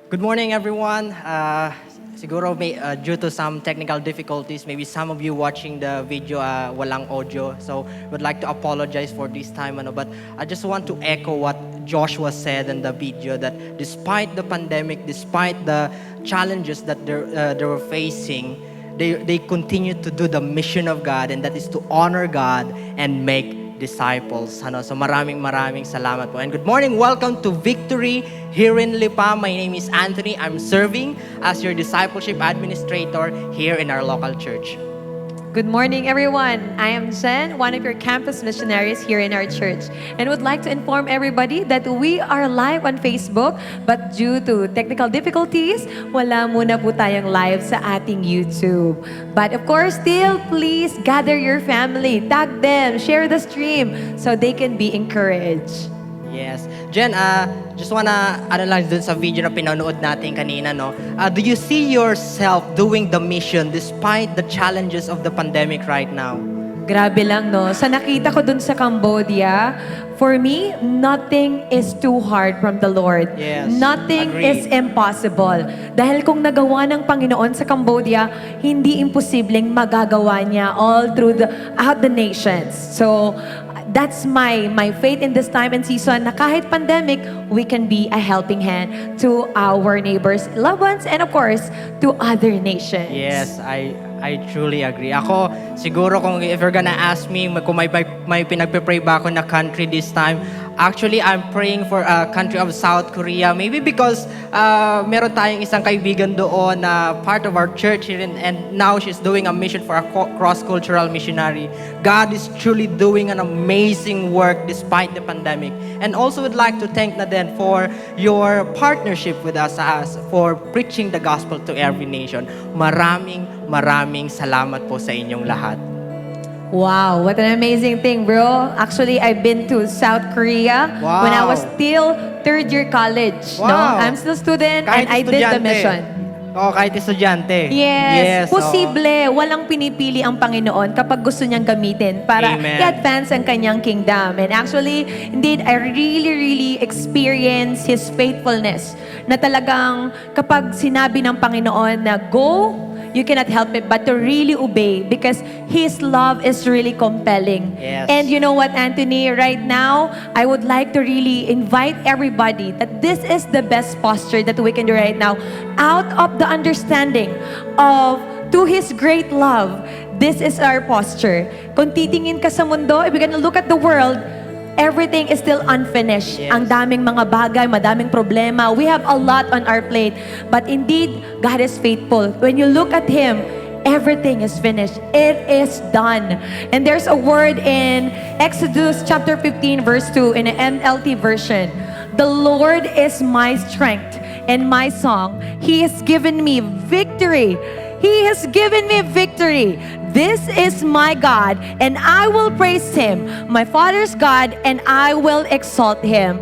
Good morning, everyone. Siguro due to some technical difficulties, maybe some of you watching the video walang audio. So would like to apologize for this time. But I just want to echo what Joshua said in the video that despite the pandemic, despite the challenges that they were facing, they continue to do the mission of God, and that is to honor God and make disciples. So maraming salamat po. And good morning, welcome to Victory here in Lipa. My name is Anthony. I'm serving as your discipleship administrator here in our local church. Good morning, everyone. I am Jen, one of your campus missionaries here in our church, and would like to inform everybody that we are live on Facebook, but due to technical difficulties, wala muna po tayong live sa ating YouTube. But of course, still, please gather your family, tag them, share the stream, so they can be encouraged. Yes. Jen, just wanna analyze dun sa video na pinanood natin kanina, no? Do you see yourself doing the mission despite the challenges of the pandemic right now? Grabe lang, no? Sa nakita ko dun sa Cambodia, for me, nothing is too hard from the Lord. Yes, Nothing agree. is impossible. Dahil kung nagawa ng Panginoon sa Cambodia, hindi imposibleng magagawa niya all throughout the nations. So, that's my faith in this time and season na kahit pandemic, we can be a helping hand to our neighbors, loved ones, and of course, to other nations. Yes, I truly agree. Ako, siguro kung if you're gonna ask me kung may pinagpe-pray ba ako na country this time, actually, I'm praying for a country of South Korea. Maybe because meron tayong isang kaibigan doon na part of our church here, and now she's doing a mission for a cross-cultural missionary. God is truly doing an amazing work despite the pandemic. And also would like to thank Naden for your partnership with us for preaching the gospel to every nation. Maraming salamat po sa inyong lahat. Wow, what an amazing thing, bro. Actually, I've been to South Korea Wow. when I was still third year college. No, Wow. I'm still student Kahit and I did the estudyante. mission. Oo, kahit estudyante. Yes, oo. posible. Walang pinipili ang Panginoon kapag gusto niyang gamitin para Amen. i-advance ang kanyang kingdom. And actually, indeed, I really experience His faithfulness na talagang kapag sinabi ng Panginoon na go, you cannot help it but to really obey because His love is really compelling. Yes. And you know what, Anthony, right now, I would like to really invite everybody that this is the best posture that we can do right now out of the understanding of to His great love. This is our posture. Kung titingin ka sa mundo, if you're gonna look at the world, everything is still unfinished. Yes. Ang daming mga bagay, madaming problema. We have a lot on our plate. But indeed, God is faithful. When you look at Him, everything is finished. It is done. And there's a word in Exodus chapter 15 verse 2 in the NLT version. The Lord is my strength and my song. He has given me victory. He has given me victory. This is my God, and I will praise Him, my Father's God, and I will exalt Him.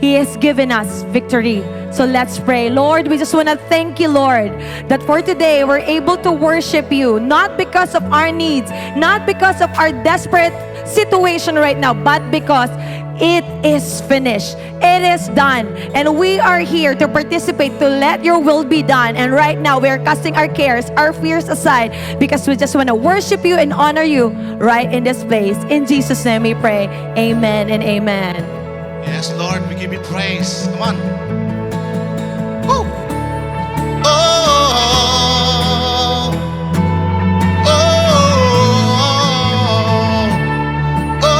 He has given us victory. So let's pray. Lord, we just want to thank you, Lord, that for today we're able to worship you, not because of our needs, not because of our desperate situation right now, but because it is finished. It is done. And we are here to participate, to let your will be done. And right now, we are casting our cares, our fears aside, because we just want to worship you and honor you right in this place. In Jesus' name we pray. Amen and amen. Yes, Lord, we give you praise. Come on. Woo! Oh, oh, oh, oh,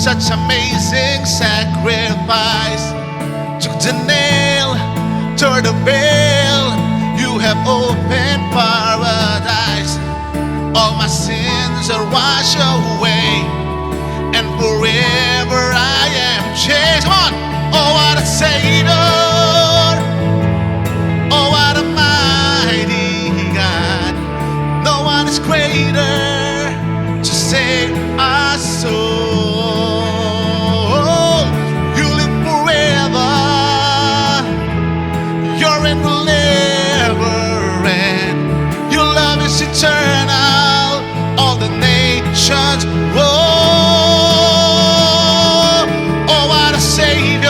such amazing sacrifice. Took the nail, tore the veil. You have opened paradise. All my sins are washed away, and forever I am changed. Come on! Oh, what a Savior! Oh, what a mighty God! No one is greater to save our soul. You live forever. You're in the never end. Your love is eternal. All the nations roll. Oh, what a Savior!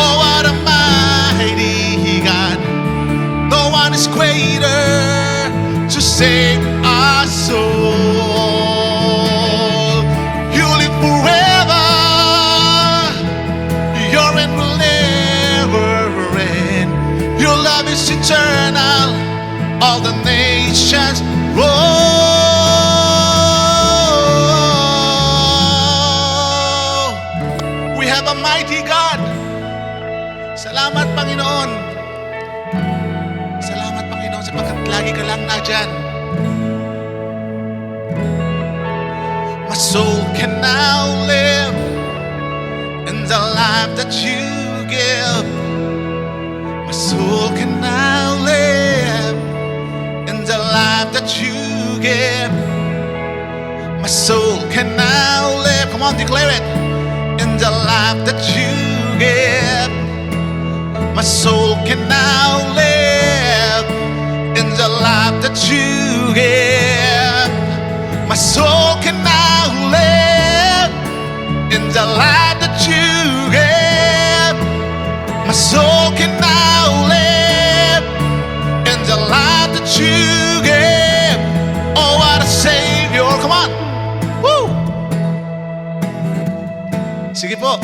Oh, what a mighty God! No one is greater to save our soul. You live forever. You're in will never end. Your love is eternal. All the nations roll. We have a mighty God. Salamat, Panginoon. Salamat, Panginoon, sapagkat lagi ka lang nandyan. My soul can now live in the life that you give. My soul can now live in the life that you give. My soul can now live, come on, declare it, in the life that you give. My soul can now live in the life that you give. My soul can now live in the life that you give. My soul can now live in the life that you give. Oh, what a Savior! Come on! Woo! Sige po.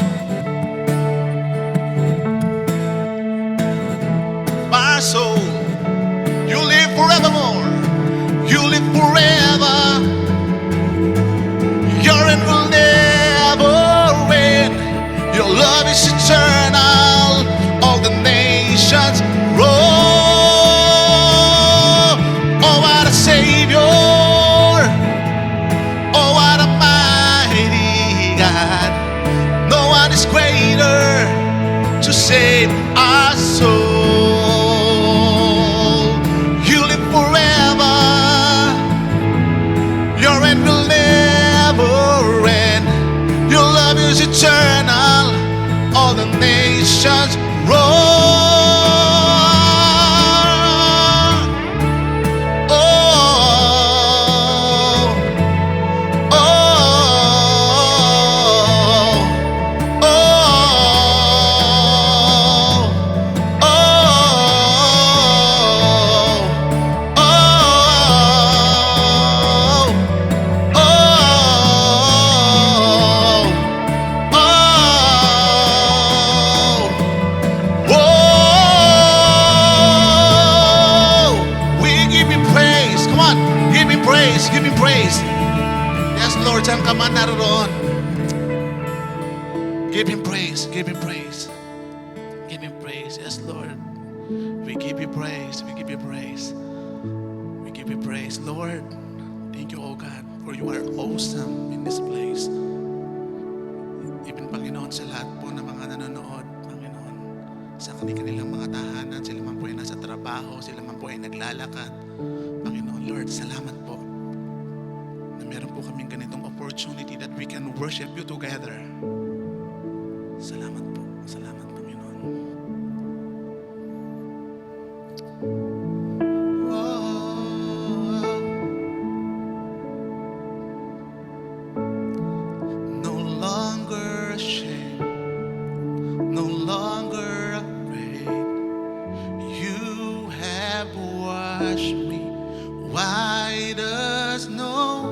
My soul, you live forevermore. You live forever. Your end will never end. Your love is eternal. All the nations roll. Oh, what a Savior! Oh, what a mighty God! No one is greater to save our soul. You live forever. Your end will never end. Your love is eternal. All the nations roll. Oh, oh, oh, oh, Give me praise. Yes, Lord, saan ka man naroon. Give Him praise. Give Him praise. Give Him praise. Yes, Lord. We give you praise. We give you praise. We give you praise. Lord, thank you, oh God, for you are awesome in this place. Even, Panginoon, sa lahat po ng mga nanonood, Panginoon, sa kanilang mga tahanan, sila man po ay nasa trabaho, sila man po ay naglalakad. Panginoon, Lord, salamat po na meron po kaming ganitong opportunity that we can worship you together. Salamat po. Salamat, Panginoon. No longer ashamed, no longer afraid. You have washed me white as snow.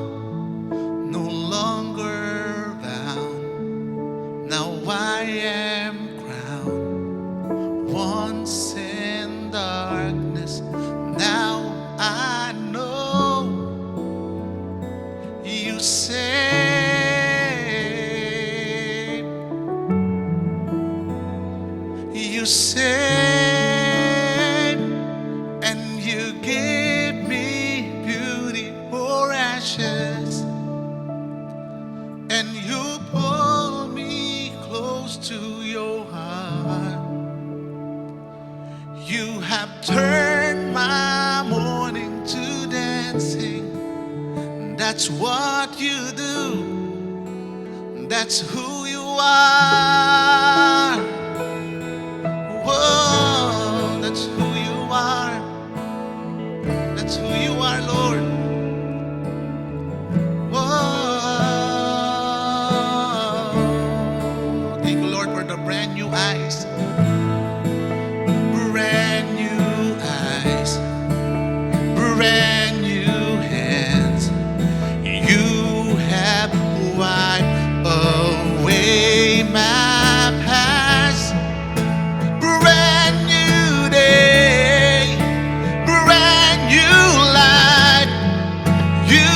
No longer bound. Now I am crowned. Once in darkness, now I know. You say you give me beauty for ashes, and you pull me close to your heart. You have turned my mourning to dancing. That's what you do. That's who you are. Whoa, that's who you are. That's who you are, Lord. Whoa. Thank you, Lord, for the brand new eyes. Brand new eyes. Brand new hands. You have wiped away my past. Brand new day, brand new life. You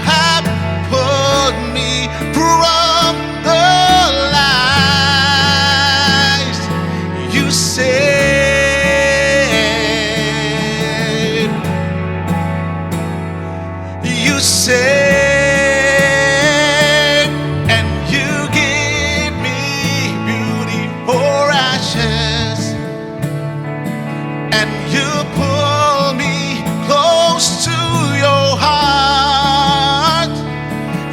have pulled me from the lies you saved. You saved, and you give me beauty for ashes, and you pull me close to your heart.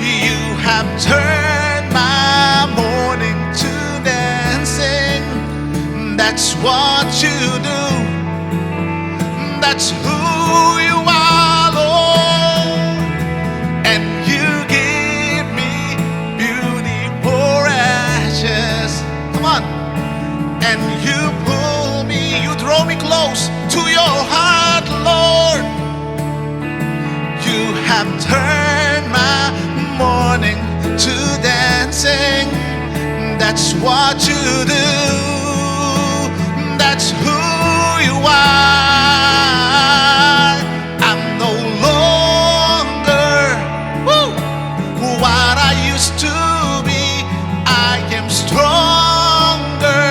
You have turned my mourning to dancing. That's what you do. That's who you are, Lord. And you give me beauty for ashes. Come on. And you pull me, you draw me close to your heart, Lord. You have turned my mourning to dancing. That's what you do. That's who you are. I'm no longer what I used to be. I am stronger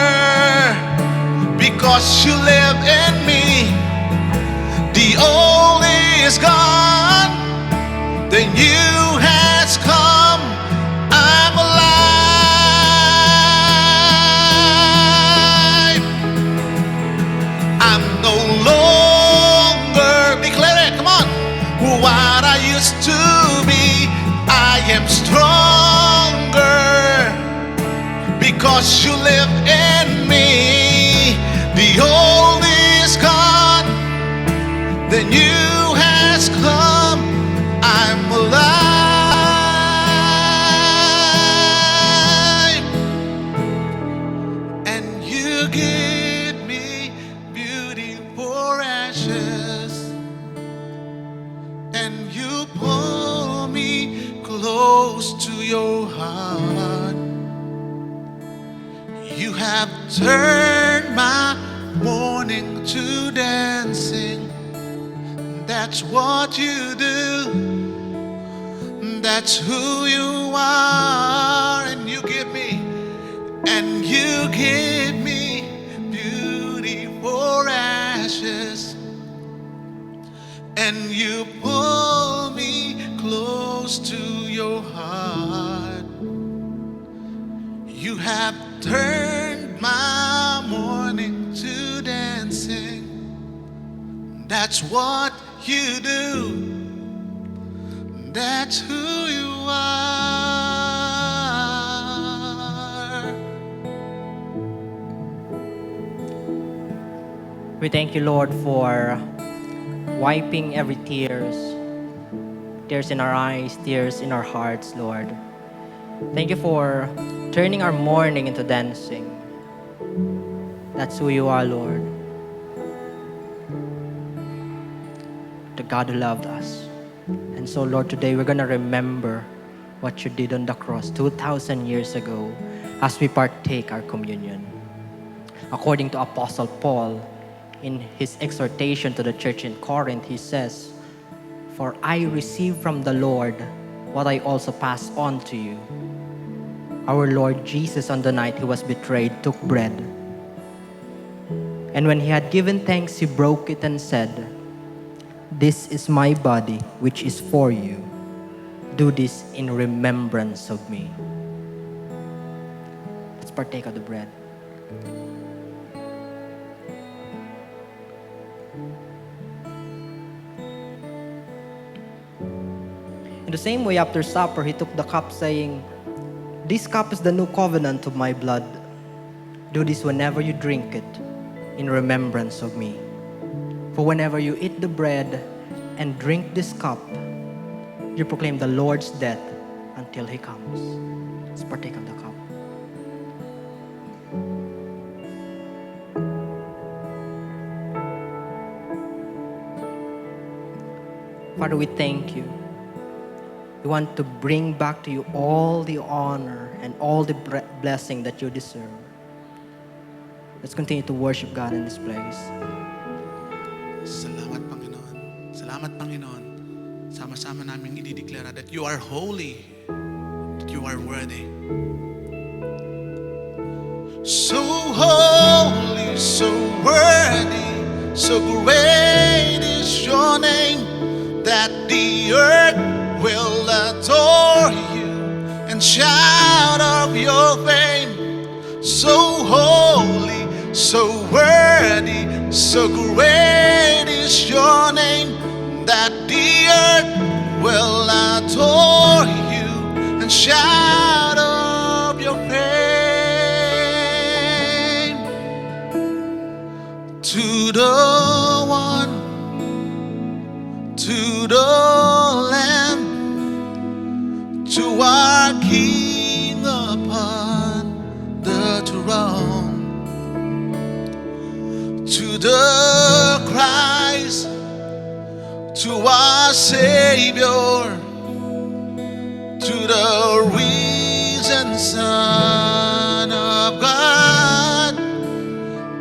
because you live in me. The old is gone, the new has come. I'm alive. I'm no longer, declare it, come on, what I used to be. I am stronger because you live in me. The old is gone, the new has come. I'm alive, and you give me beauty for ashes, and you pull me close to your heart. You have turned my mourning to dancing. That's what you do. That's who you are. And you give me beauty for ashes, and you pull me close to your heart. You have turned my mourning to dancing. That's what you do. That's who you are. We thank you, Lord, for wiping every tears in our eyes, tears in our hearts, Lord. Thank you for turning our mourning into dancing. That's who you are, Lord. The God who loved us. And so, Lord, today we're going to remember what you did on the cross 2,000 years ago as we partake our communion. According to Apostle Paul, in his exhortation to the church in Corinth, he says, "For I received from the Lord what I also passed on to you. Our Lord Jesus, on the night he was betrayed, took bread. And when he had given thanks, he broke it and said, This is my body, which is for you. Do this in remembrance of me. Let's partake of the bread. In the same way, after supper, he took the cup, saying, "This cup is the new covenant of my blood. Do this whenever you drink it, in remembrance of me. For whenever you eat the bread and drink this cup, you proclaim the Lord's death until he comes." Let's partake of the cup. Father, we thank you. We want to bring back to you all the honor and all the blessing that you deserve. Let's continue to worship God in this place. Salamat, Panginoon. Salamat, Panginoon. Sama-sama namin idideklara that you are holy, that you are worthy. So holy, so worthy, so great is your name, that the earth will adore you and shout of your fame. So holy, so worthy, so great is your name, that the earth will adore you and shout of your fame. To the one, to the Lamb, to our King upon the throne, to the Christ, to our Savior, to the risen Son of God,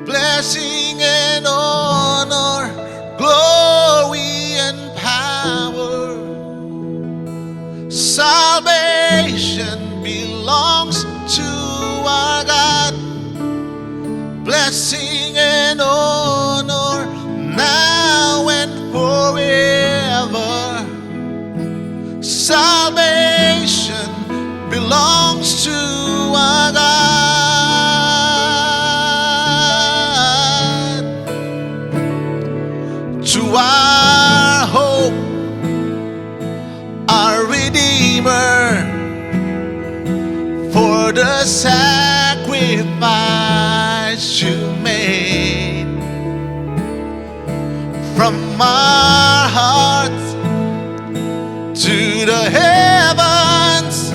blessing and honor, glory and power. Salvation belongs to our God, blessing and honor now and forever. Salvation belongs to our God, to our hope, our Redeemer, for the sacrifice you made. From our hearts to the heavens,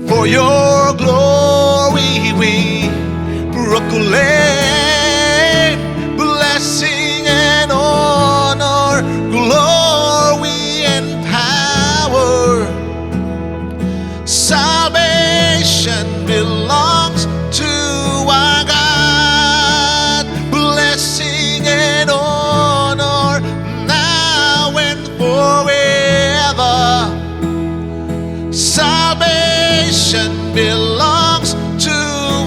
for your glory we proclaim. Blessing and honor, glory and power. Salvation belongs to our God, blessing and honor now and forever. Salvation belongs to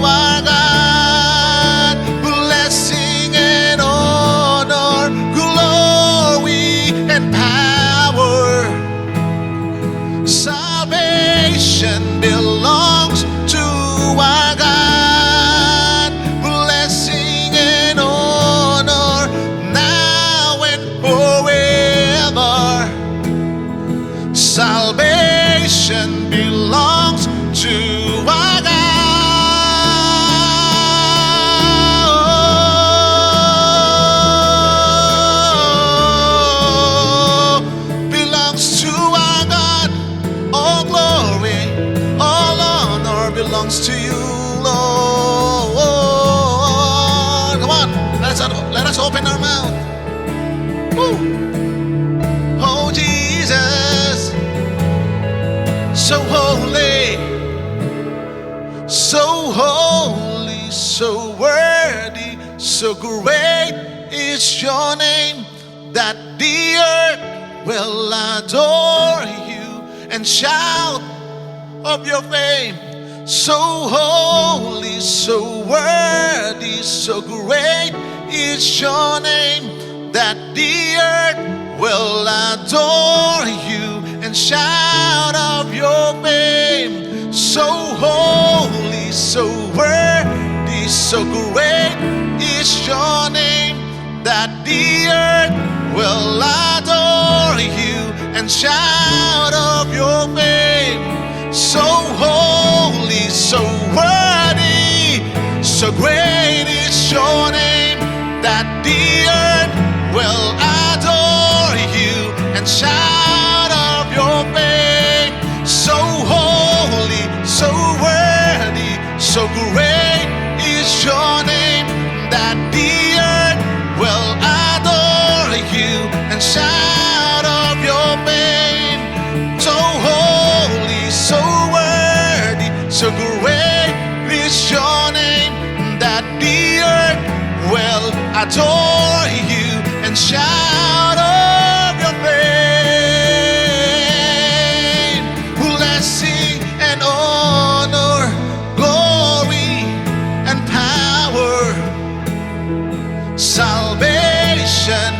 our God, blessing and honor, glory and power. Salvation belongs to our God, blessing and honor now and forever. Salvation belongs to our God. Belongs to our God. All glory, all honor belongs to you, Lord. Come on, let us open our mouth. Woo. Oh Jesus, so holy, so holy, so worthy, so great is your name, that the earth will adore you and shout of your fame. So holy, so worthy, so great is your name, that the earth will adore you and shout of your fame. So holy, so worthy, so great is your name, that the earth will adore you and shout of your fame. So holy, so worthy, so great is your name, that the earth will adore you and shout of your fame. So holy, so worthy, so great is your name, that the earth will adore you and shout of your fame. So holy, so worthy, so great is your name, that the earth will adore you and shout of your fame. Blessing and honor, glory and power, salvation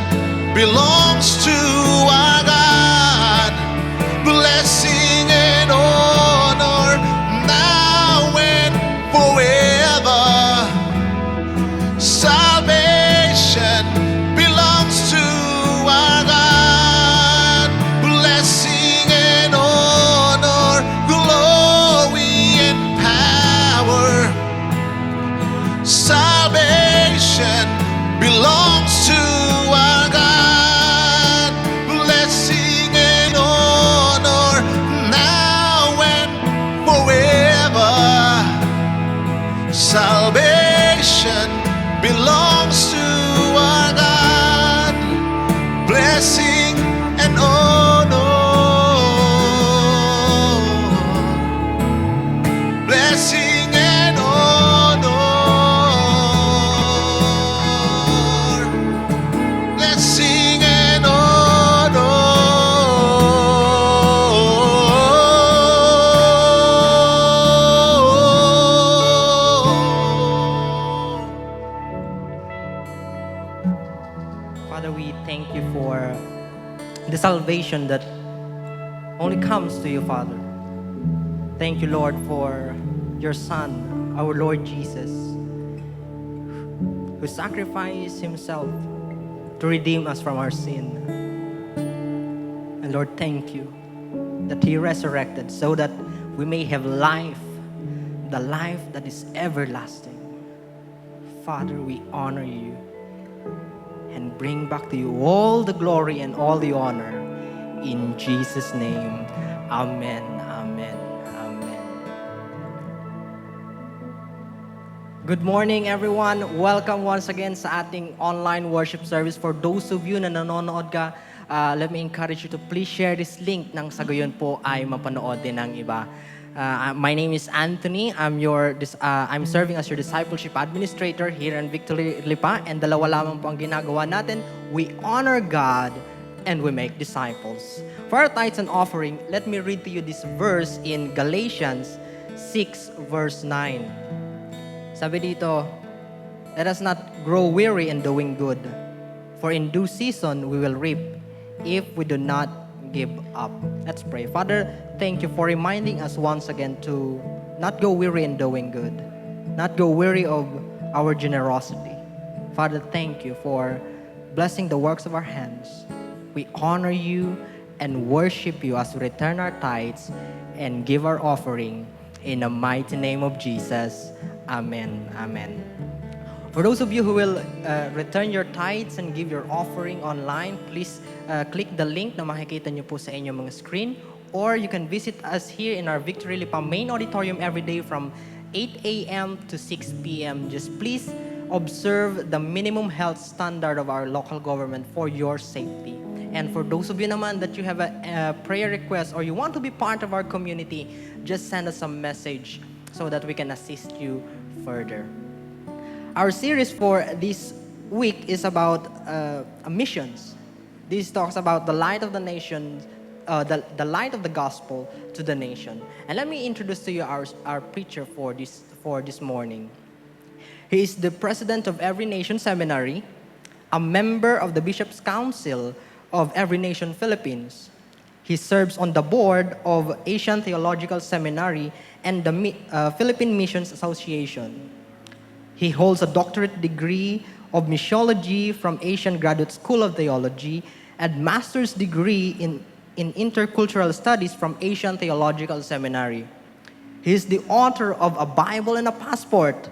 belongs to our God. Blessing and honor now and forever. Salvation belongs to our God. Blessing and honor, glory and power. Salvation belongs to our God. Blessing and honor now and forever. Salvation belongs to our God. Blessing and honor. Blessing and honor. Blessing and honor. Father, we thank you for the salvation that only comes to you, Father. Thank you, Lord, for your Son, our Lord Jesus, who sacrificed himself to redeem us from our sin. And Lord, thank you that he resurrected so that we may have life, the life that is everlasting. Father, we honor you and bring back to you all the glory and all the honor. In Jesus' name, amen, amen, amen. Good morning, everyone. Welcome once again sa ating online worship service. For those of you na nanonood ka, let me encourage you to please share this link nang sa gayon po ay mapanood din ng iba. My name is Anthony. I'm serving as your discipleship administrator here in Victory Lipa, and dalawa lamang po ang ginagawa natin. We honor God and we make disciples. For our tithes and offering, let me read to you this verse in Galatians 6 verse 9. Sabi dito, let us not grow weary in doing good, for in due season we will reap if we do not give up. Let's pray. Father, thank you for reminding us once again to not go weary in doing good, not go weary of our generosity. Father, thank you for blessing the works of our hands. We honor you and worship you as we return our tithes and give our offering in the mighty name of Jesus. Amen. Amen. For those of you who will return your tithes and give your offering online, please click the link na makikita nyo po sa inyong mga screen, or you can visit us here in our Victory Lipa main auditorium every day from 8 a.m. to 6 p.m. Just please observe the minimum health standard of our local government for your safety. And for those of you naman that you have a prayer request or you want to be part of our community, just send us a message so that we can assist you further. Our series for this week is about missions. This talks about the light of the nation, the light of the gospel to the nation. And let me introduce to you our preacher for this morning. He is the president of Every Nation Seminary, a member of the Bishop's Council of Every Nation Philippines. He serves on the board of Asian Theological Seminary and the Philippine Missions Association. He holds a doctorate degree of missiology from Asian Graduate School of Theology and master's degree in intercultural studies from Asian Theological Seminary. He is the author of A Bible and a Passport,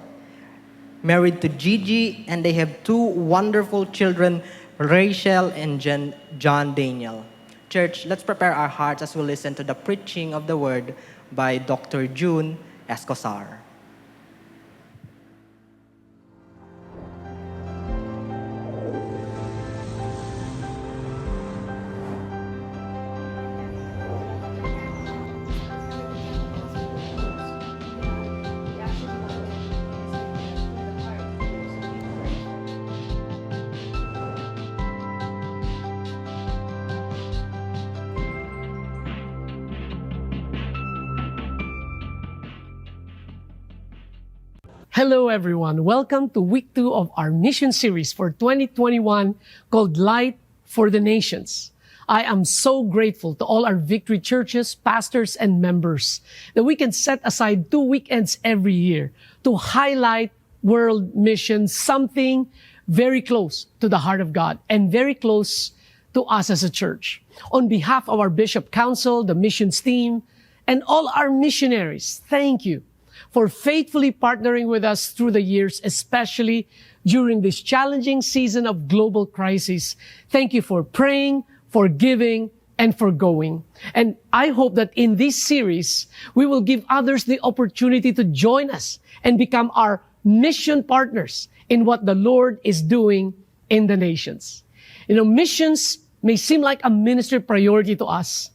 married to Gigi, and they have two wonderful children, Rachel and John Daniel. Church, let's prepare our hearts as we listen to the preaching of the word by Dr. June Escosar. Hello everyone, welcome to week 2 of our mission series for 2021 called Light for the Nations. I am so grateful to all our Victory churches, pastors, and members that we can set aside 2 weekends every year to highlight world missions, something very close to the heart of God and very close to us as a church. On behalf of our Bishop Council, the missions team, and all our missionaries, thank you for faithfully partnering with us through the years, especially during this challenging season of global crisis. Thank you for praying, for giving, and for going. And I hope that in this series, we will give others the opportunity to join us and become our mission partners in what the Lord is doing in the nations. You know, missions may seem like a ministry priority to us,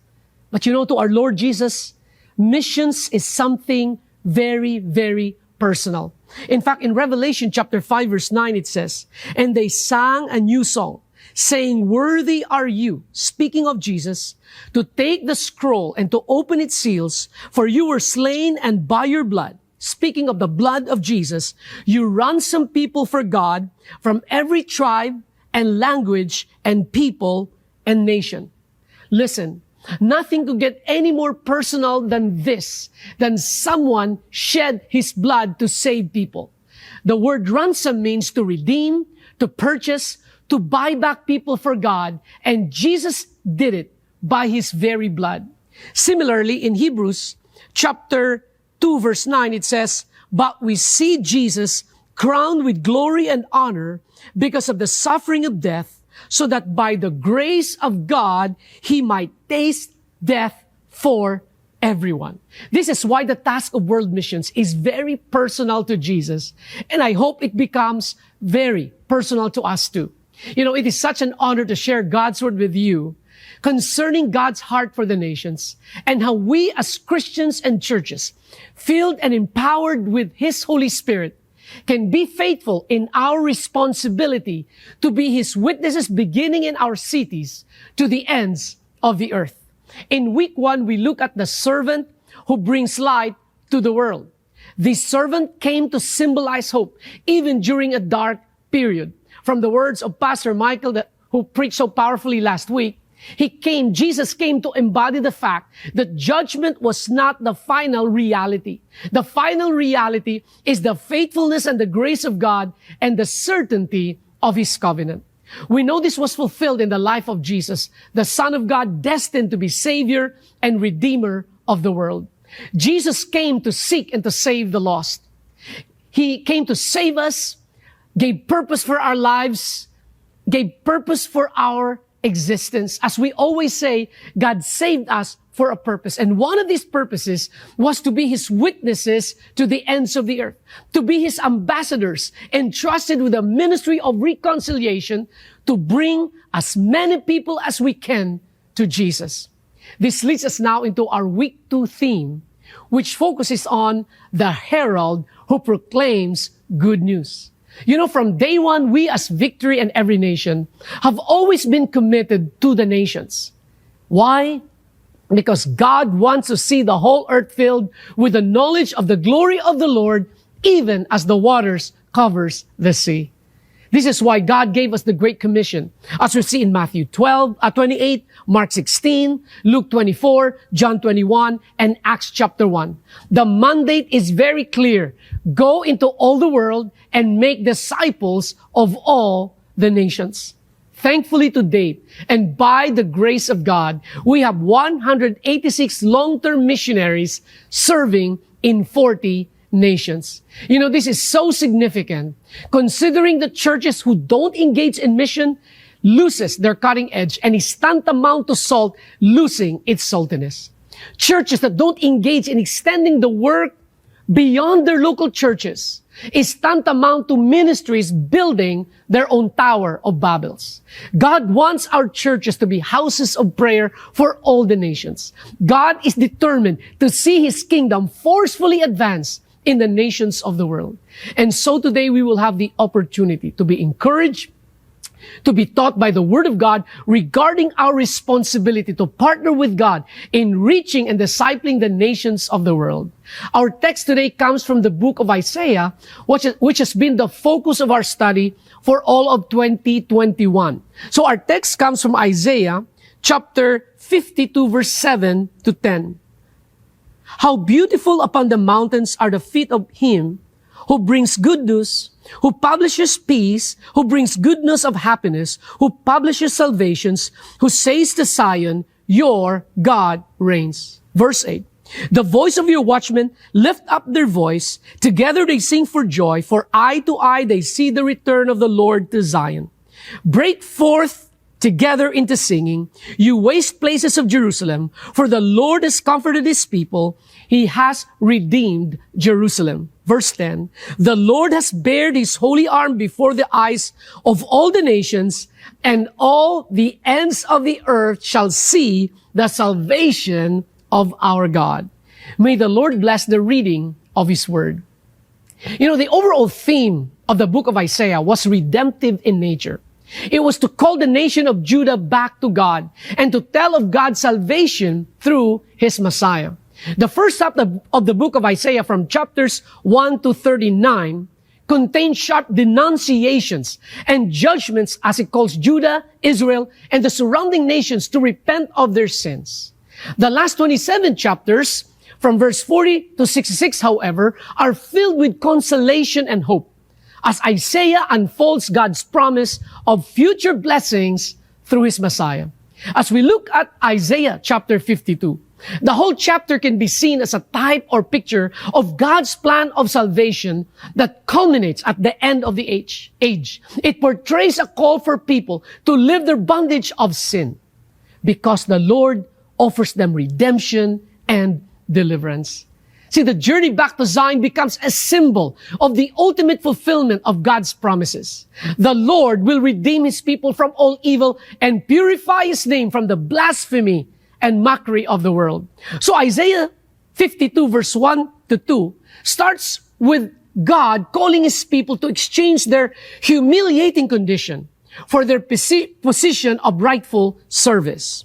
but to our Lord Jesus, missions is something very, very personal. In fact, in Revelation chapter 5, verse 9, it says, "And they sang a new song, saying, 'Worthy are you,'" speaking of Jesus, "'to take the scroll and to open its seals, for you were slain, and by your blood,'" speaking of the blood of Jesus, "'you ransom people for God from every tribe and language and people and nation.'" Listen, nothing could get any more personal than this, than someone shed his blood to save people. The word ransom means to redeem, to purchase, to buy back people for God, and Jesus did it by his very blood. Similarly, in Hebrews chapter 2, verse 9, it says, "But we see Jesus crowned with glory and honor because of the suffering of death, so that by the grace of God, he might taste death for everyone." This is why the task of world missions is very personal to Jesus. And I hope it becomes very personal to us too. It is such an honor to share God's word with you concerning God's heart for the nations and how we as Christians and churches, filled and empowered with his Holy Spirit, can be faithful in our responsibility to be his witnesses beginning in our cities to the ends of the earth. In week 1, we look at the servant who brings light to the world. This servant came to symbolize hope, even during a dark period. From the words of Pastor Michael, who preached so powerfully last week, Jesus came to embody the fact that judgment was not the final reality. The final reality is the faithfulness and the grace of God and the certainty of his covenant. We know this was fulfilled in the life of Jesus, the Son of God, destined to be Savior and Redeemer of the world. Jesus came to seek and to save the lost. He came to save us, gave purpose for our lives, gave purpose for our existence. As we always say, God saved us for a purpose. And one of these purposes was to be his witnesses to the ends of the earth, to be his ambassadors, entrusted with a ministry of reconciliation to bring as many people as we can to Jesus. This leads us now into our week 2 theme, which focuses on the herald who proclaims good news. From day one, we as Victory and Every Nation have always been committed to the nations. Why? Because God wants to see the whole earth filled with the knowledge of the glory of the Lord, even as the waters covers the sea. This is why God gave us the Great Commission, as we see in Matthew 28, Mark 16, Luke 24, John 21, and Acts chapter 1. The mandate is very clear. Go into all the world and make disciples of all the nations. Thankfully to date, and by the grace of God, we have 186 long-term missionaries serving in 40 nations. You know, this is so significant, considering the churches who don't engage in mission loses their cutting edge and is tantamount to salt losing its saltiness. Churches that don't engage in extending the work beyond their local churches is tantamount to ministries building their own Tower of Babels. God wants our churches to be houses of prayer for all the nations. God is determined to see His kingdom forcefully advance in the nations of the world. And so today we will have the opportunity to be encouraged, to be taught by the Word of God regarding our responsibility to partner with God in reaching and discipling the nations of the world. Our text today comes from the book of Isaiah, which has been the focus of our study for all of 2021. So our text comes from Isaiah chapter 52 verse 7 to 10. How beautiful upon the mountains are the feet of Him who brings good news, who publishes peace, who brings good news of happiness, who publishes salvations, who says to Zion, your God reigns. Verse 8. The voice of your watchmen lift up their voice. Together they sing for joy, for eye to eye they see the return of the Lord to Zion. Break forth together into singing, you waste places of Jerusalem, for the Lord has comforted His people. He has redeemed Jerusalem. Verse 10, the Lord has bared His holy arm before the eyes of all the nations, and all the ends of the earth shall see the salvation of our God. May the Lord bless the reading of His word. You know, the overall theme of the book of Isaiah was redemptive in nature. It was to call the nation of Judah back to God and to tell of God's salvation through His Messiah. The first half of the book of Isaiah from chapters 1 to 39 contains sharp denunciations and judgments as it calls Judah, Israel, and the surrounding nations to repent of their sins. The last 27 chapters from verse 40 to 66, however, are filled with consolation and hope as Isaiah unfolds God's promise of future blessings through His Messiah. As we look at Isaiah chapter 52, the whole chapter can be seen as a type or picture of God's plan of salvation that culminates at the end of the age. It portrays a call for people to live their bondage of sin because the Lord offers them redemption and deliverance. See, the journey back to Zion becomes a symbol of the ultimate fulfillment of God's promises. The Lord will redeem His people from all evil and purify His name from the blasphemy and mockery of the world. So Isaiah 52 verse 1 to 2 starts with God calling His people to exchange their humiliating condition for their position of rightful service.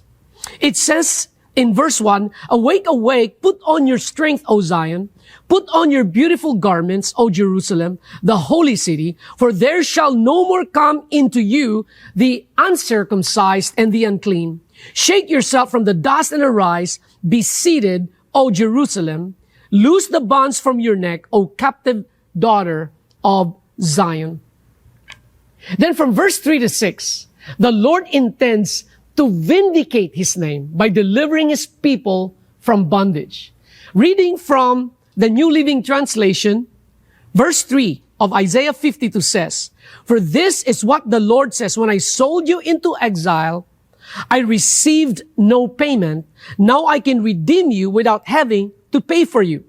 It says in verse 1, awake, awake, put on your strength, O Zion. Put on your beautiful garments, O Jerusalem, the holy city, for there shall no more come into you the uncircumcised and the unclean. Shake yourself from the dust and arise. Be seated, O Jerusalem. Loose the bonds from your neck, O captive daughter of Zion. Then from verse 3 to 6, the Lord intends to vindicate His name by delivering His people from bondage. Reading from the New Living Translation, verse 3 of Isaiah 52 says, for this is what the Lord says, when I sold you into exile, I received no payment. Now I can redeem you without having to pay for you.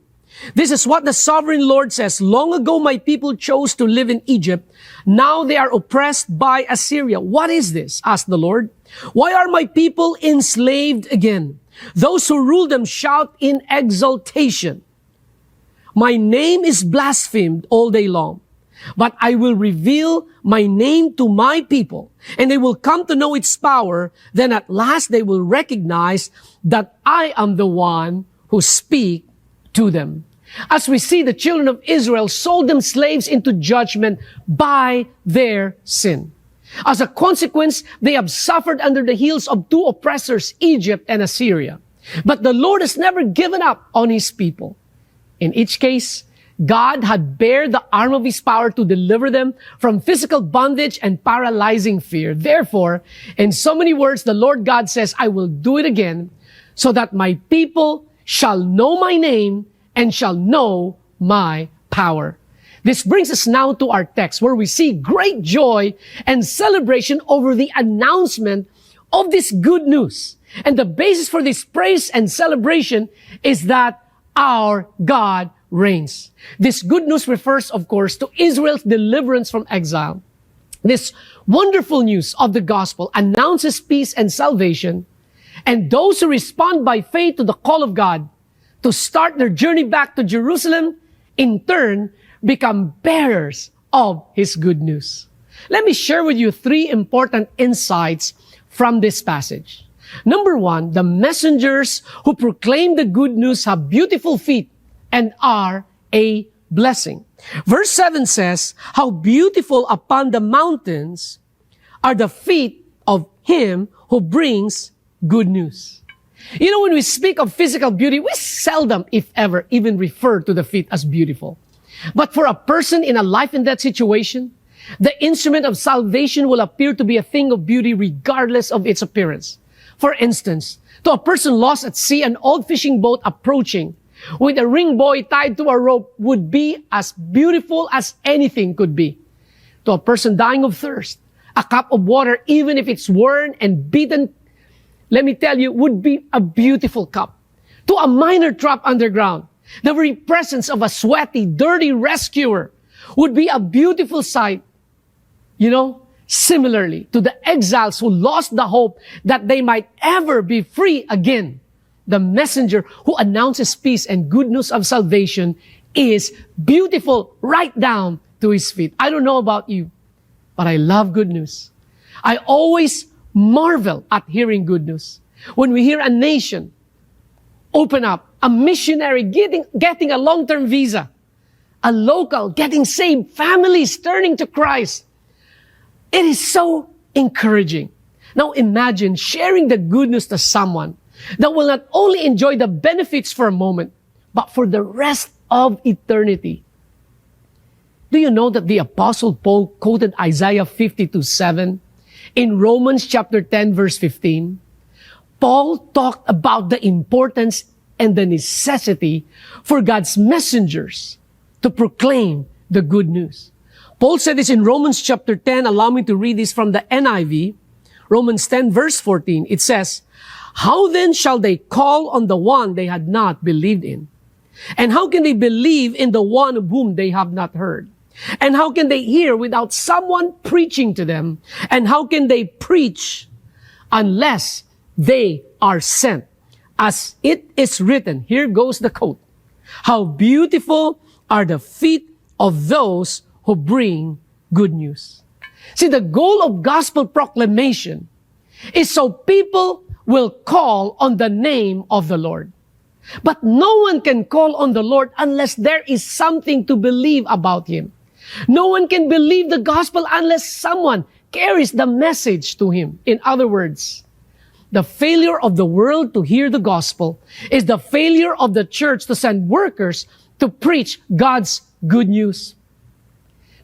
This is what the sovereign Lord says. Long ago my people chose to live in Egypt. Now they are oppressed by Assyria. What is this? Asked the Lord. Why are my people enslaved again? Those who rule them shout in exultation. My name is blasphemed all day long. But I will reveal my name to my people, and they will come to know its power. Then at last they will recognize that I am the one who speak to them. as we see the children of Israel sold them slaves into judgment by their sin. As a consequence, they have suffered under the heels of two oppressors, Egypt and Assyria. But the Lord has never given up on His people. In each case, God had bared the arm of His power to deliver them from physical bondage and paralyzing fear. Therefore, in so many words, the Lord God says, I will do it again, so that my people shall know my name and shall know my power. This brings us now to our text, where we see great joy and celebration over the announcement of this good news. And the basis for this praise and celebration is that our God reigns. This good news refers, of course, to Israel's deliverance from exile. This wonderful news of the gospel announces peace and salvation, and those who respond by faith to the call of God to start their journey back to Jerusalem, in turn, become bearers of His good news. Let me share with you three important insights from this passage. Number one, the messengers who proclaim the good news have beautiful feet and are a blessing. Verse 7 says, how beautiful upon the mountains are the feet of him who brings good news. You know, when we speak of physical beauty, we seldom, if ever, even refer to the feet as beautiful. But for a person in a life and death situation, the instrument of salvation will appear to be a thing of beauty regardless of its appearance. For instance, to a person lost at sea, an old fishing boat approaching with a ring buoy tied to a rope would be as beautiful as anything could be. To a person dying of thirst, a cup of water, even if it's worn and beaten, let me tell you, would be a beautiful cup. To a miner trapped underground, the very presence of a sweaty, dirty rescuer would be a beautiful sight. You know, similarly to the exiles who lost the hope that they might ever be free again, the messenger who announces peace and good news of salvation is beautiful right down to his feet. I don't know about you, but I love good news. I always marvel at hearing good news. When we hear a nation open up, a missionary getting a long-term visa, a local getting saved, families turning to Christ, it is so encouraging. Now imagine sharing the good news to someone that will not only enjoy the benefits for a moment, but for the rest of eternity. Do you know that the Apostle Paul quoted Isaiah 52:7 in Romans chapter 10 verse 15? Paul talked about the importance and the necessity for God's messengers to proclaim the good news. Paul said this in Romans chapter 10. Allow me to read this from the NIV. Romans 10 verse 14. It says, how then shall they call on the one they had not believed in? And how can they believe in the one of whom they have not heard? And how can they hear without someone preaching to them? And how can they preach unless they are sent? As it is written, here goes the quote, how beautiful are the feet of those who bring good news. See, the goal of gospel proclamation is so people will call on the name of the Lord. But no one can call on the Lord unless there is something to believe about Him. No one can believe the gospel unless someone carries the message to Him. In other words, the failure of the world to hear the gospel is the failure of the church to send workers to preach God's good news.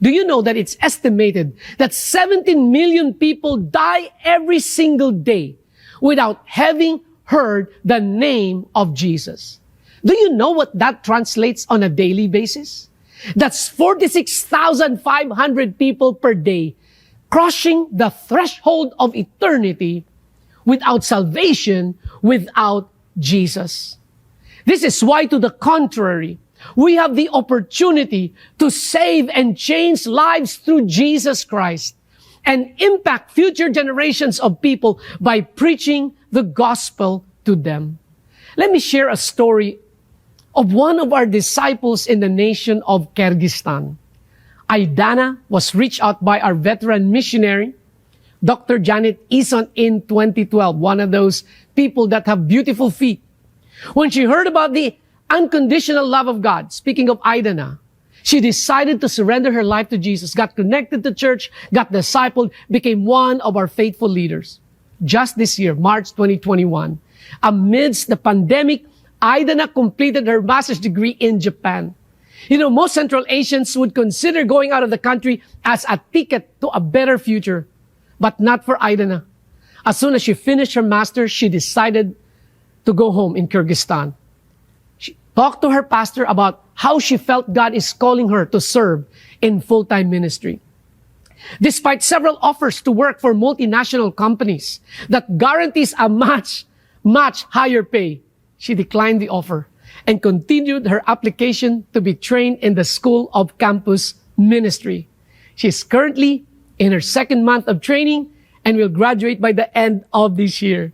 Do you know that it's estimated that 17 million people die every single day without having heard the name of Jesus? Do you know what that translates on a daily basis? That's 46,500 people per day crossing the threshold of eternity without salvation, without Jesus. This is why, to the contrary, we have the opportunity to save and change lives through Jesus Christ and impact future generations of people by preaching the gospel to them. Let me share a story of one of our disciples in the nation of Kyrgyzstan. Aidana was reached out by our veteran missionary, Dr. Janet Eason, in 2012, one of those people that have beautiful feet. When she heard about the unconditional love of God, speaking of Ida na, she decided to surrender her life to Jesus, got connected to church, got discipled, became one of our faithful leaders. Just this year, March 2021, amidst the pandemic, Ida na completed her master's degree in Japan. You know, most Central Asians would consider going out of the country as a ticket to a better future, but not for Ida na. As soon as she finished her master's, she decided to go home in Kyrgyzstan. She talked to her pastor about how she felt God is calling her to serve in full-time ministry. Despite several offers to work for multinational companies that guarantees a much higher pay, she declined the offer and continued her application to be trained in the School of Campus Ministry. She is currently in her second month of training and will graduate by the end of this year.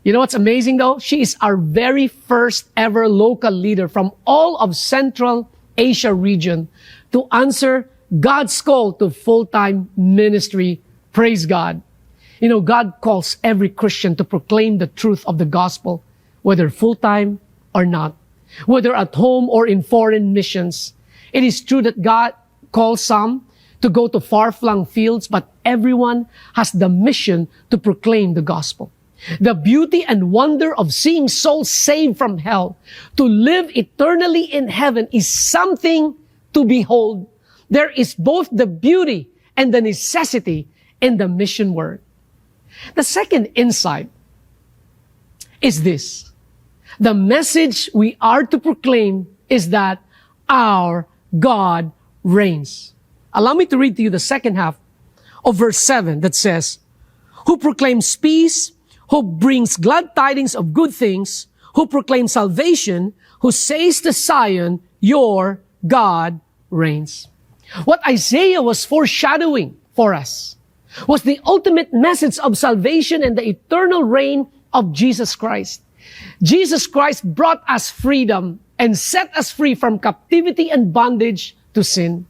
You know what's amazing though? She is our very first ever local leader from all of Central Asia region to answer God's call to full-time ministry. Praise God. You know, God calls every Christian to proclaim the truth of the gospel, whether full-time or not, whether at home or in foreign missions. It is true that God calls some to go to far-flung fields, but everyone has the mission to proclaim the gospel. The beauty and wonder of seeing souls saved from hell to live eternally in heaven is something to behold. There is both the beauty and the necessity in the mission word. The second insight is this. The message we are to proclaim is that our God reigns. Allow me to read to you the second half of verse 7 that says, who proclaims peace, who brings glad tidings of good things, who proclaims salvation, who says to Zion, your God reigns. What Isaiah was foreshadowing for us was the ultimate message of salvation and the eternal reign of Jesus Christ. Jesus Christ brought us freedom and set us free from captivity and bondage to sin.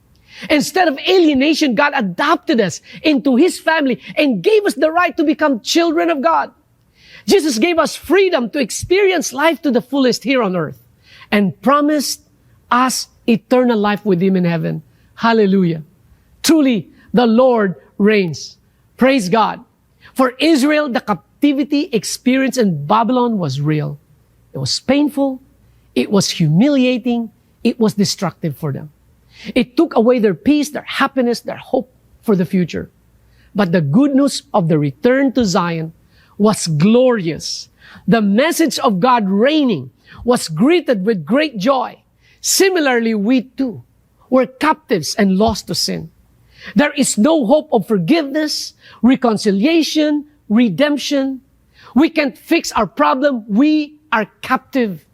Instead of alienation, God adopted us into His family and gave us the right to become children of God. Jesus gave us freedom to experience life to the fullest here on earth and promised us eternal life with Him in heaven. Hallelujah. Truly, the Lord reigns. Praise God. For Israel, the captivity experience in Babylon was real. It was painful. It was humiliating. It was destructive for them. It took away their peace, their happiness, their hope for the future. But the good news of the return to Zion was glorious. The message of God reigning was greeted with great joy. Similarly, we too were captives and lost to sin. There is no hope of forgiveness, reconciliation, redemption. We can't fix our problem. We are captive.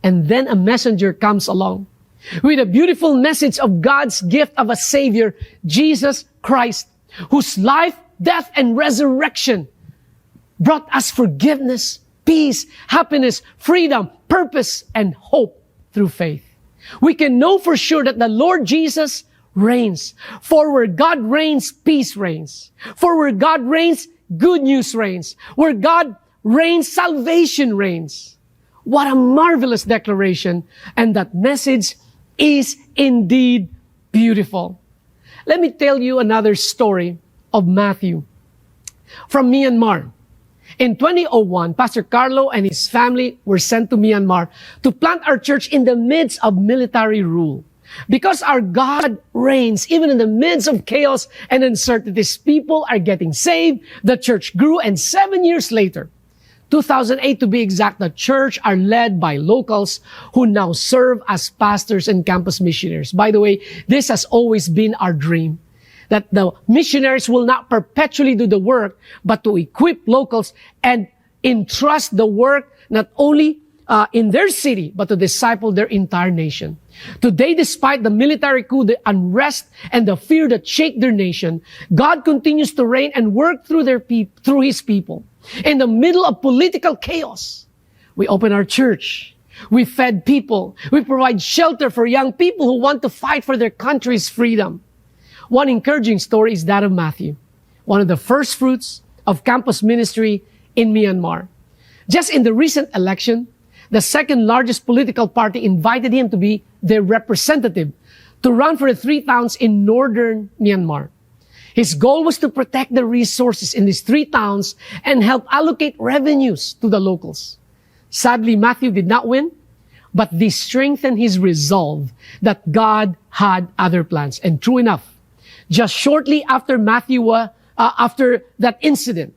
And then a messenger comes along with a beautiful message of God's gift of a Savior, Jesus Christ, whose life, death, and resurrection brought us forgiveness, peace, happiness, freedom, purpose, and hope through faith. We can know for sure that the Lord Jesus reigns. For where God reigns, peace reigns. For where God reigns, good news reigns. Where God reigns, salvation reigns. What a marvelous declaration. And that message is indeed beautiful. Let me tell you another story of Matthew from Myanmar. In 2001, Pastor Carlo and his family were sent to Myanmar to plant our church in the midst of military rule. Because our God reigns, even in the midst of chaos and uncertainties, people are getting saved, the church grew, and 7 years later, 2008 to be exact, the church are led by locals who now serve as pastors and campus missionaries. By the way, this has always been our dream, that the missionaries will not perpetually do the work, but to equip locals and entrust the work not only in their city, but to disciple their entire nation. Today, despite the military coup, the unrest, and the fear that shake their nation, God continues to reign and work through through His people. In the middle of political chaos, we open our church. We fed people. We provide shelter for young people who want to fight for their country's freedom. One encouraging story is that of Matthew, one of the first fruits of campus ministry in Myanmar. Just in the recent election, the second largest political party invited him to be their representative to run for the 3 towns in northern Myanmar. His goal was to protect the resources in these 3 towns and help allocate revenues to the locals. Sadly, Matthew did not win, but this strengthened his resolve that God had other plans. And true enough, just shortly after after that incident,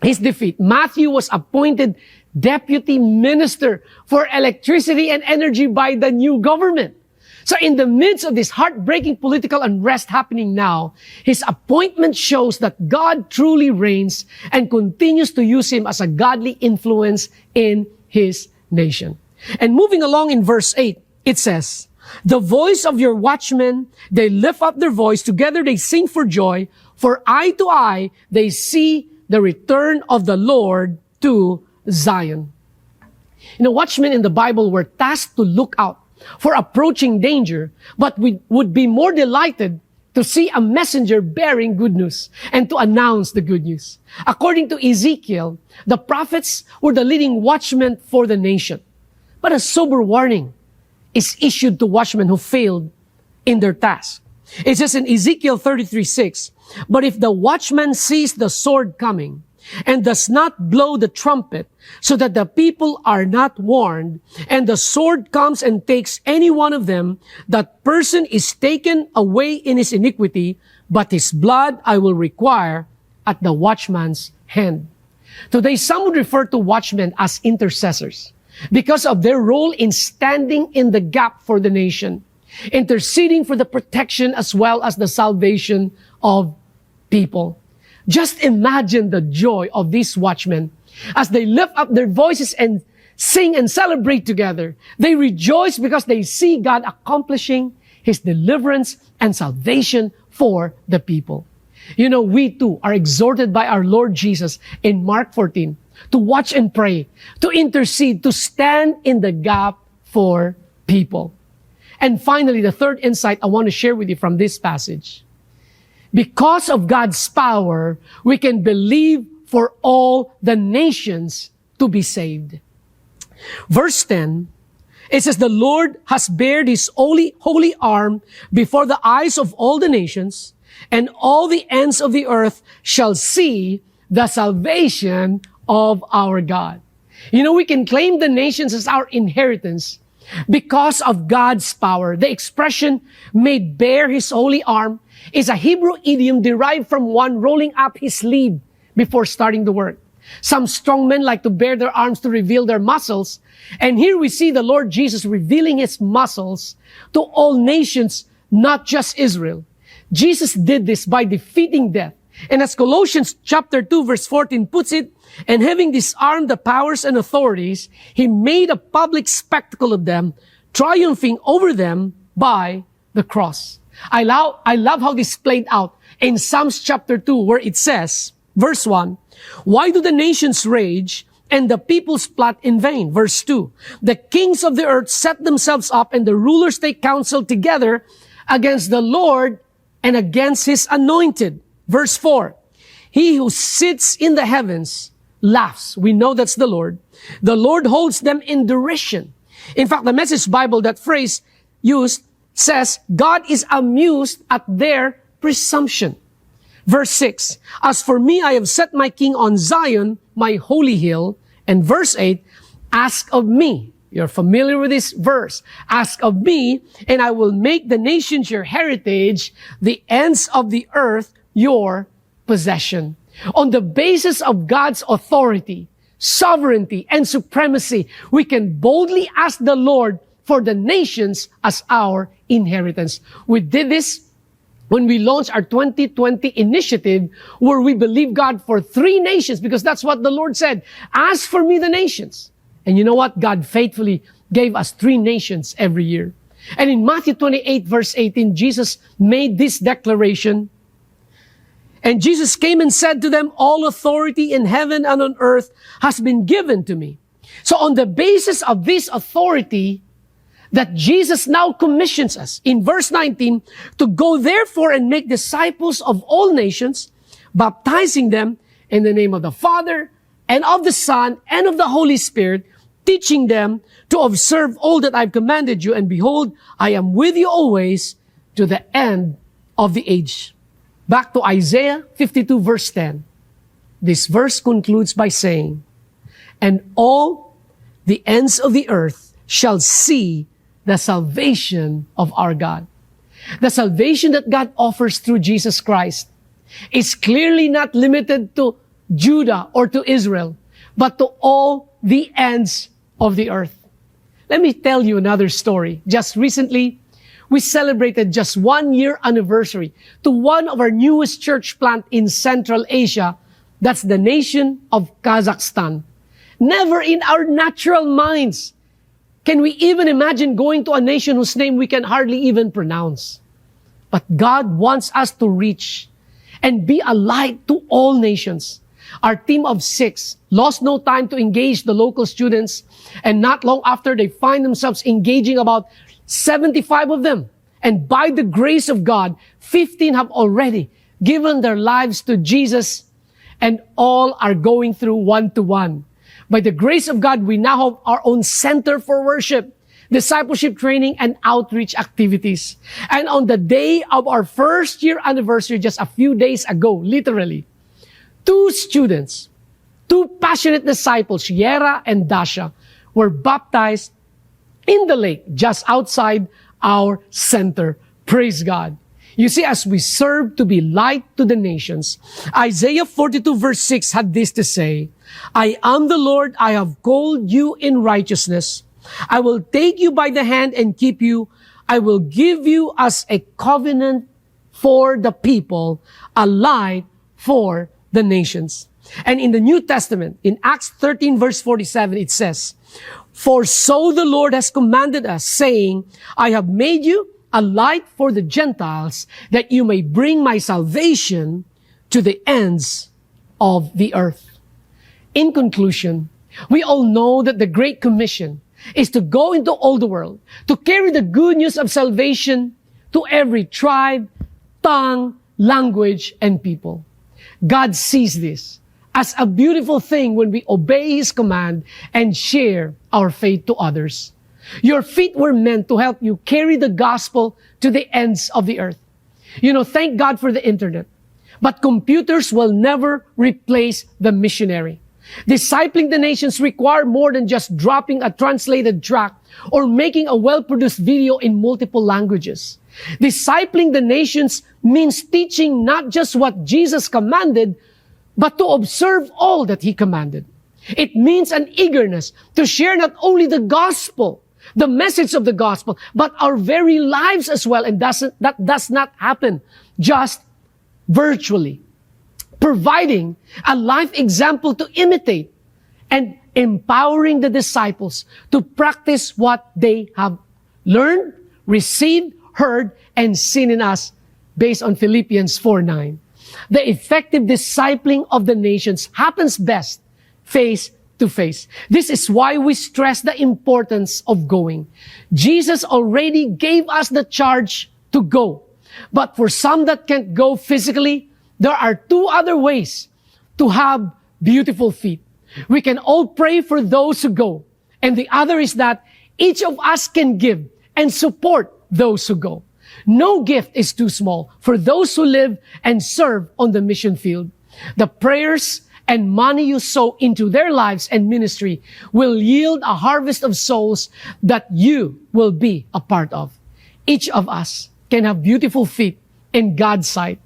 his defeat, Matthew was appointed deputy minister for electricity and energy by the new government. So in the midst of this heartbreaking political unrest happening now, his appointment shows that God truly reigns and continues to use him as a godly influence in his nation. And moving along in verse 8, it says, "The voice of your watchmen, they lift up their voice, together they sing for joy, for eye to eye they see the return of the Lord to Zion." You know, watchmen in the Bible were tasked to look out for approaching danger, but we would be more delighted to see a messenger bearing good news and to announce the good news. According to Ezekiel, the prophets were the leading watchmen for the nation. But a sober warning is issued to watchmen who failed in their task. It says in Ezekiel 33:6, "But if the watchman sees the sword coming and does not blow the trumpet so that the people are not warned, and the sword comes and takes any one of them, that person is taken away in his iniquity, but his blood I will require at the watchman's hand." Today, some would refer to watchmen as intercessors because of their role in standing in the gap for the nation, interceding for the protection as well as the salvation of people. Just imagine the joy of these watchmen as they lift up their voices and sing and celebrate together. They rejoice because they see God accomplishing His deliverance and salvation for the people. You know, we too are exhorted by our Lord Jesus in Mark 14 to watch and pray, to intercede, to stand in the gap for people. And finally, the third insight I want to share with you from this passage. Because of God's power, we can believe for all the nations to be saved. Verse 10, it says, "The Lord has bared His holy arm before the eyes of all the nations, and all the ends of the earth shall see the salvation of our God." You know, we can claim the nations as our inheritance because of God's power. The expression, "made bare His holy arm," is a Hebrew idiom derived from one rolling up his sleeve before starting the work. Some strong men like to bare their arms to reveal their muscles. And here we see the Lord Jesus revealing His muscles to all nations, not just Israel. Jesus did this by defeating death. And as Colossians chapter 2 verse 14 puts it, "And having disarmed the powers and authorities, He made a public spectacle of them, triumphing over them by the cross." I love how this played out in Psalms chapter 2, where it says, verse 1, "Why do the nations rage and the peoples plot in vain?" Verse 2, "The kings of the earth set themselves up and the rulers take counsel together against the Lord and against His anointed." Verse 4, "He who sits in the heavens laughs." We know that's the Lord. "The Lord holds them in derision." In fact, the Message Bible, that phrase used, says, "God is amused at their presumption." Verse 6, "As for me, I have set my king on Zion, my holy hill." And verse 8, "Ask of me." You're familiar with this verse. "Ask of me, and I will make the nations your heritage, the ends of the earth your possession." On the basis of God's authority, sovereignty, and supremacy, we can boldly ask the Lord for the nations as our inheritance. We did this when we launched our 2020 initiative, where we believe God for 3 nations, because that's what the Lord said. "Ask for me the nations." And you know what? God faithfully gave us 3 nations every year. And in Matthew 28 verse 18, Jesus made this declaration. "And Jesus came and said to them, all authority in heaven and on earth has been given to me." So on the basis of this authority, that Jesus now commissions us in verse 19 to go therefore and make disciples of all nations, baptizing them in the name of the Father and of the Son and of the Holy Spirit, teaching them to observe all that I've commanded you, and behold, I am with you always to the end of the age. Back to Isaiah 52 verse 10. This verse concludes by saying, and all the ends of the earth shall see the salvation of our God. The salvation that God offers through Jesus Christ is clearly not limited to Judah or to Israel, but to all the ends of the earth. Let me tell you another story. Just recently, we celebrated just 1 year anniversary to one of our newest church plant in Central Asia. That's the nation of Kazakhstan. Never in our natural minds can we even imagine going to a nation whose name we can hardly even pronounce. But God wants us to reach and be a light to all nations. Our team of 6 lost no time to engage the local students, and not long after, they find themselves engaging about 75 of them. And by the grace of God, 15 have already given their lives to Jesus, and all are going through one-to-one. By the grace of God, we now have our own center for worship, discipleship training, and outreach activities. And on the day of our first year anniversary, just a few days ago, literally, 2 students, 2 passionate disciples, Yera and Dasha, were baptized in the lake just outside our center. Praise God. You see, as we serve to be light to the nations, Isaiah 42 verse 6 had this to say, I am the Lord, I have called you in righteousness. I will take you by the hand and keep you. I will give you as a covenant for the people, a light for the nations. And in the New Testament, in Acts 13 verse 47, it says, for so the Lord has commanded us, saying, I have made you a light for the Gentiles, that you may bring my salvation to the ends of the earth. In conclusion, we all know that the Great Commission is to go into all the world, to carry the good news of salvation to every tribe, tongue, language, and people. God sees this as a beautiful thing when we obey His command and share our faith to others. Your feet were meant to help you carry the gospel to the ends of the earth. You know, thank God for the internet. But computers will never replace the missionary. Discipling the nations require more than just dropping a translated tract or making a well-produced video in multiple languages. Discipling the nations means teaching not just what Jesus commanded, but to observe all that He commanded. It means an eagerness to share not only the gospel, the message of the gospel, but our very lives as well. And that does not happen just virtually. Providing a life example to imitate and empowering the disciples to practice what they have learned, received, heard, and seen in us based on Philippians 4:9. The effective discipling of the nations happens best face to face. This is why we stress the importance of going. Jesus already gave us the charge to go. But for some that can't go physically, there are 2 other ways to have beautiful feet. We can all pray for those who go. And the other is that each of us can give and support those who go. No gift is too small for those who live and serve on the mission field. The prayers and money you sow into their lives and ministry will yield a harvest of souls that you will be a part of. Each of us can have beautiful feet in God's sight.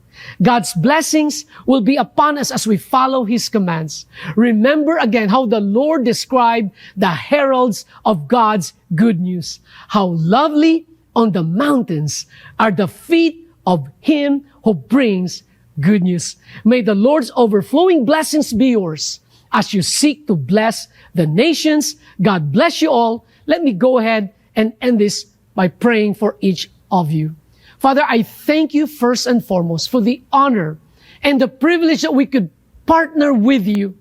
God's blessings will be upon us as we follow His commands. Remember again how the Lord described the heralds of God's good news. How lovely on the mountains are the feet of Him who brings good news. May the Lord's overflowing blessings be yours as you seek to bless the nations. God bless you all. Let me go ahead and end this by praying for each of you. Father, I thank you first and foremost for the honor and the privilege that we could partner with you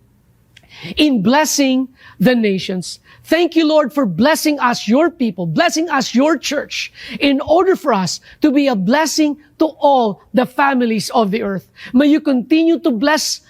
in blessing the nations. Thank you, Lord, for blessing us, your people, blessing us, your church, in order for us to be a blessing to all the families of the earth. May you continue to bless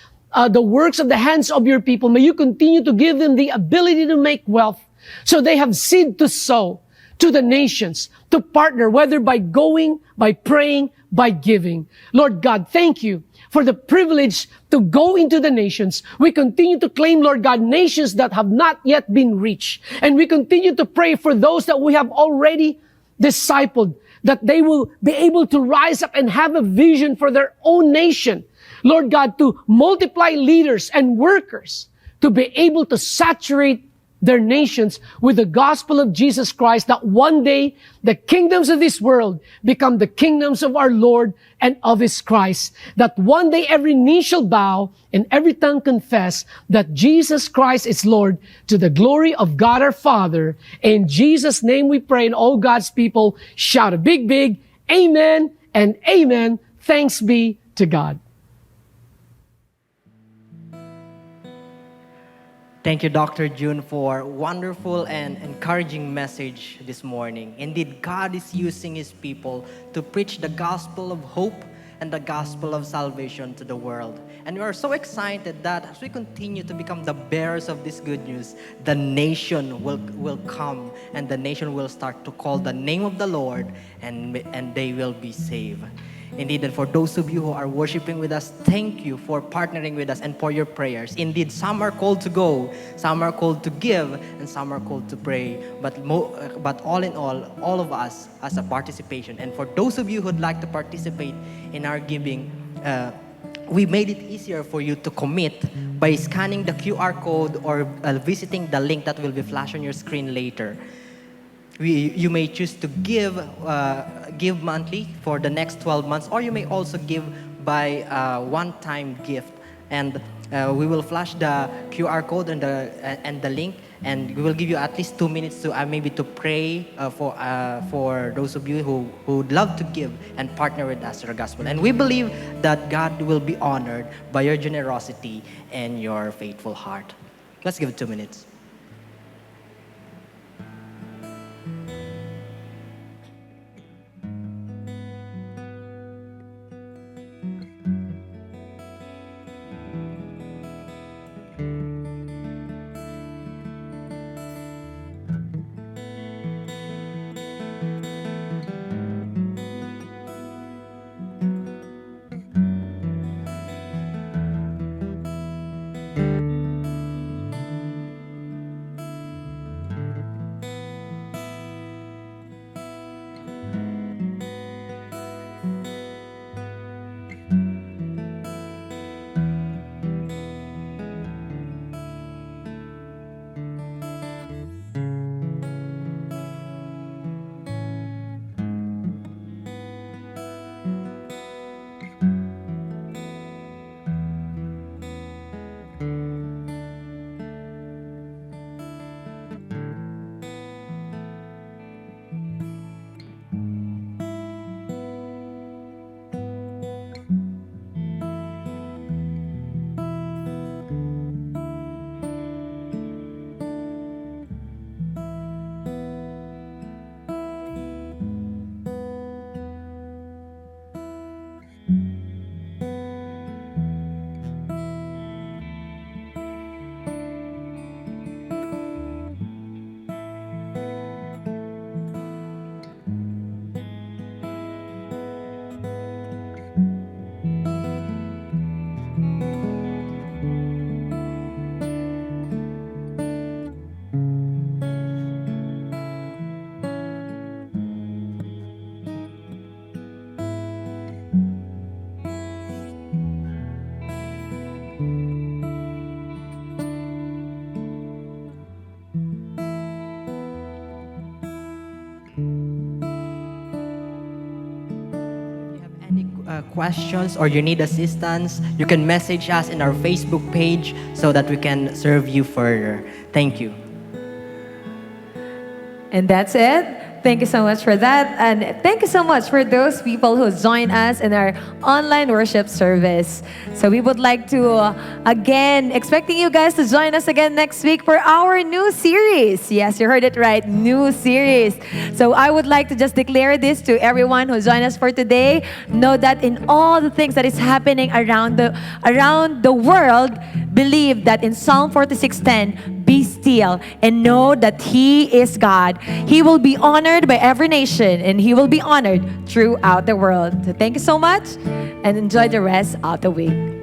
the works of the hands of your people. May you continue to give them the ability to make wealth. So they have seed to sow to the nations, to partner, whether by going, by praying, by giving. Lord God, thank you for the privilege to go into the nations. We continue to claim, Lord God, nations that have not yet been reached. And we continue to pray for those that we have already discipled, that they will be able to rise up and have a vision for their own nation. Lord God, to multiply leaders and workers to be able to saturate their nations with the gospel of Jesus Christ, that one day the kingdoms of this world become the kingdoms of our Lord and of His Christ. That one day every knee shall bow and every tongue confess that Jesus Christ is Lord, to the glory of God our Father. In Jesus' name we pray, and all God's people shout a big, big amen and amen. Thanks be to God. Thank you, Dr. June, for wonderful and encouraging message this morning. Indeed, God is using His people to preach the gospel of hope and the gospel of salvation to the world. And we are so excited that as we continue to become the bearers of this good news, the nation will come, and the nation will start to call the name of the Lord, and they will be saved. Indeed, and for those of you who are worshiping with us, thank you for partnering with us and for your prayers. Indeed, some are called to go, some are called to give, and some are called to pray. But all in all of us as a participation. And for those of you who'd like to participate in our giving, we made it easier for you to commit by scanning the QR code or visiting the link that will be flashed on your screen later. You may choose to give monthly for the next 12 months, or you may also give by one-time gift. And we will flash the QR code and the link, and we will give you at least 2 minutes to maybe to pray for those of you who would love to give and partner with us in the gospel. And we believe that God will be honored by your generosity and your faithful heart. Let's give it 2 minutes. Questions or you need assistance, you can message us in our Facebook page so that we can serve you further. Thank you. And that's it. Thank you so much for that. And thank you so much for those people who join us in our online worship service. So we would like to, again, expecting you guys to join us again next week for our new series. Yes, you heard it right, new series. So I would like to just declare this to everyone who joined us for today. Know that in all the things that is happening around the world, believe that in Psalm 46:10, be still and know that He is God. He will be honored by every nation and He will be honored throughout the world. So thank you so much and enjoy the rest of the week.